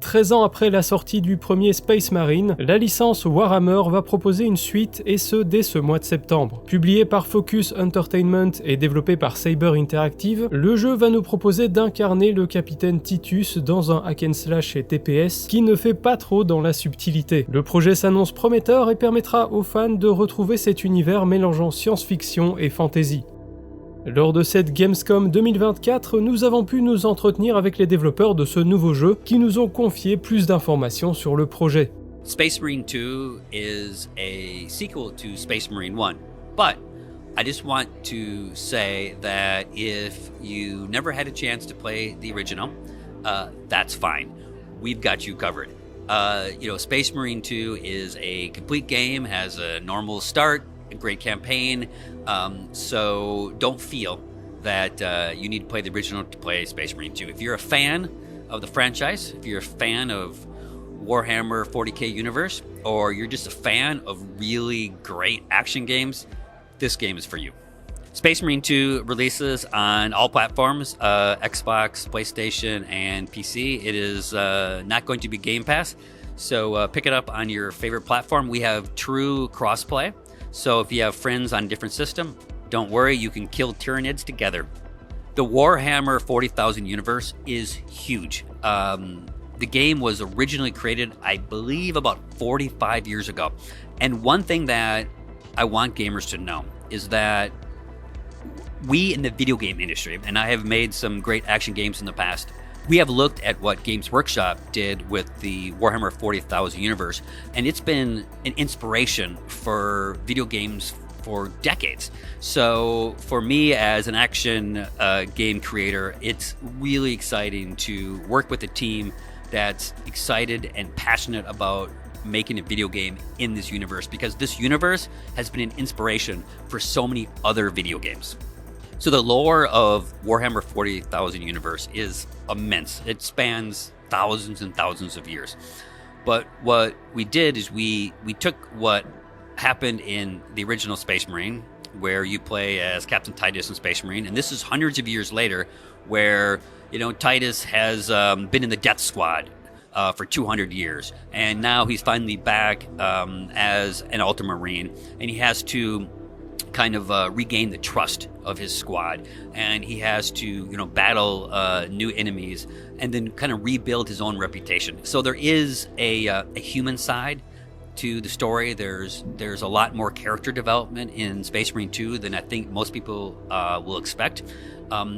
13 ans après la sortie du premier Space Marine, la licence Warhammer va proposer une suite et ce dès ce mois de septembre. Publié par Focus Entertainment et développé par Saber Interactive, le jeu va nous proposer d'incarner le capitaine Titus dans un hack and slash et TPS qui ne fait pas trop dans la subtilité. Le projet s'annonce prometteur et permettra aux fans de retrouver cet univers mélangeant science-fiction et fantasy. Lors de cette Gamescom 2024, nous avons pu nous entretenir avec les développeurs de ce nouveau jeu qui nous ont confié plus d'informations sur le projet. Space Marine 2 is a sequel to Space Marine 1, but I just want to say that if you never had a chance to play the original, that's fine. We've got you covered. Space Marine 2 is a complete game, has a normal start, a great campaign, so don't feel that you need to play the original to play Space Marine 2. If you're a fan of the franchise, if you're a fan of Warhammer 40k universe, or you're just a fan of really great action games, this game is for you. Space Marine 2 releases on all platforms, Xbox, PlayStation, and PC. It is not going to be Game Pass, so pick it up on your favorite platform. We have true crossplay. So if you have friends on a different system, don't worry, you can kill Tyranids together. The Warhammer 40,000 universe is huge. The game was originally created, I believe, about 45 years ago. And one thing that I want gamers to know is that we in the video game industry, and I have made some great action games in the past, we have looked at what Games Workshop did with the Warhammer 40,000 universe, and it's been an inspiration for video games for decades. So for me as an action game creator, it's really exciting to work with a team that's excited and passionate about making a video game in this universe, because this universe has been an inspiration for so many other video games. So the lore of Warhammer 40,000 universe is immense. It spans thousands and thousands of years. But what we did is we took what happened in the original Space Marine, where you play as Captain Titus in Space Marine, and this is hundreds of years later, where Titus has been in the Death Squad for 200 years, and now he's finally back as an Ultramarine, and he has to kind of regain the trust of his squad, and he has to battle new enemies and then kind of rebuild his own reputation. So there is a human side to the story. There's a lot more character development in Space Marine 2 than I think most people will expect.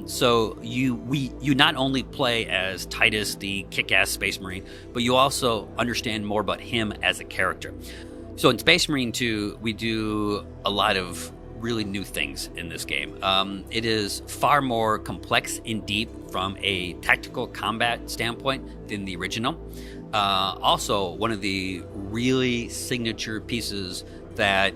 So you not only play as Titus, the kick-ass Space Marine, but you also understand more about him as a character. So in Space Marine 2, we do a lot of really new things in this game. It is far more complex and deep from a tactical combat standpoint than the original. Also, one of the really signature pieces that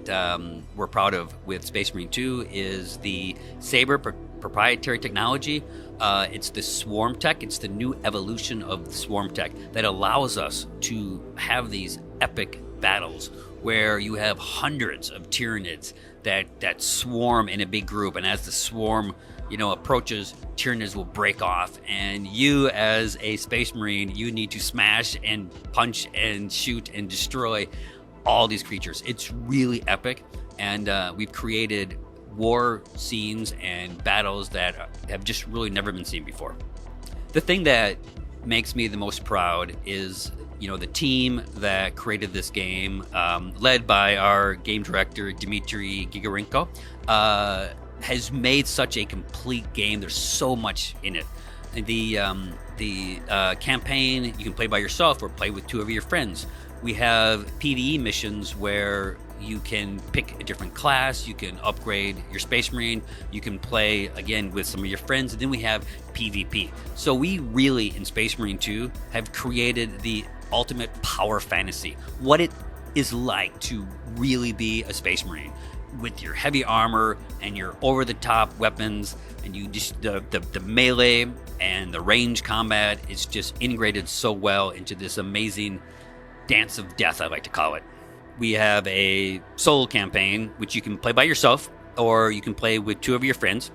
we're proud of with Space Marine 2 is the Saber proprietary technology. It's the swarm tech. It's the new evolution of the swarm tech that allows us to have these epic battles where you have hundreds of Tyranids that swarm in a big group, and as the swarm approaches, Tyranids will break off, and you as a Space Marine, you need to smash and punch and shoot and destroy all these creatures. It's really epic, and we've created war scenes and battles that have just really never been seen before. The thing that makes me the most proud is the team that created this game, led by our game director Dmitry Gigorenko, has made such a complete game. There's so much in it. The campaign you can play by yourself or play with two of your friends. We have PvE missions where you can pick a different class, you can upgrade your Space Marine, you can play again with some of your friends, and then we have PvP. So we really, in Space Marine 2, have created the ultimate power fantasy. What it is like to really be a Space Marine with your heavy armor and your over-the-top weapons, and you just the melee and the range combat is just integrated so well into this amazing dance of death, I like to call it. We have a solo campaign, which you can play by yourself, or you can play with two of your friends.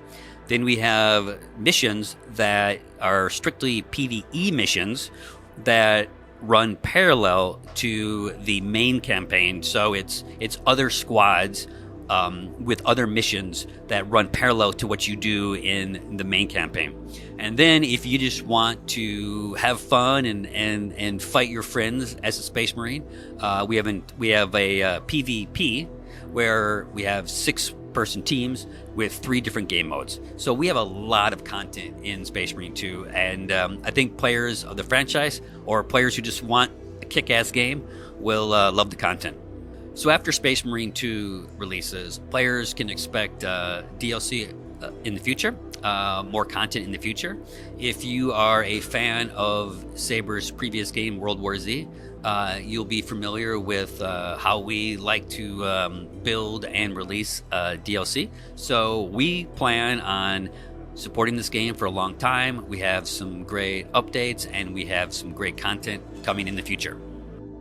Then we have missions that are strictly PvE missions that run parallel to the main campaign. So it's other squads with other missions that run parallel to what you do in the main campaign. And then if you just want to have fun and fight your friends as a Space Marine, we have a PvP where we have 6-person teams with 3 different game modes. So we have a lot of content in Space Marine 2, and I think players of the franchise or players who just want a kick-ass game will love the content. So after Space Marine 2 releases, players can expect DLC in the future, more content in the future. If you are a fan of Saber's previous game, World War Z, you'll be familiar with how we like to build and release DLC. So we plan on supporting this game for a long time. We have some great updates and we have some great content coming in the future.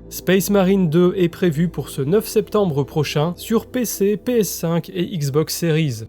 Space Marine 2 est prévu pour ce 9 septembre prochain sur PC, PS5 et Xbox Series.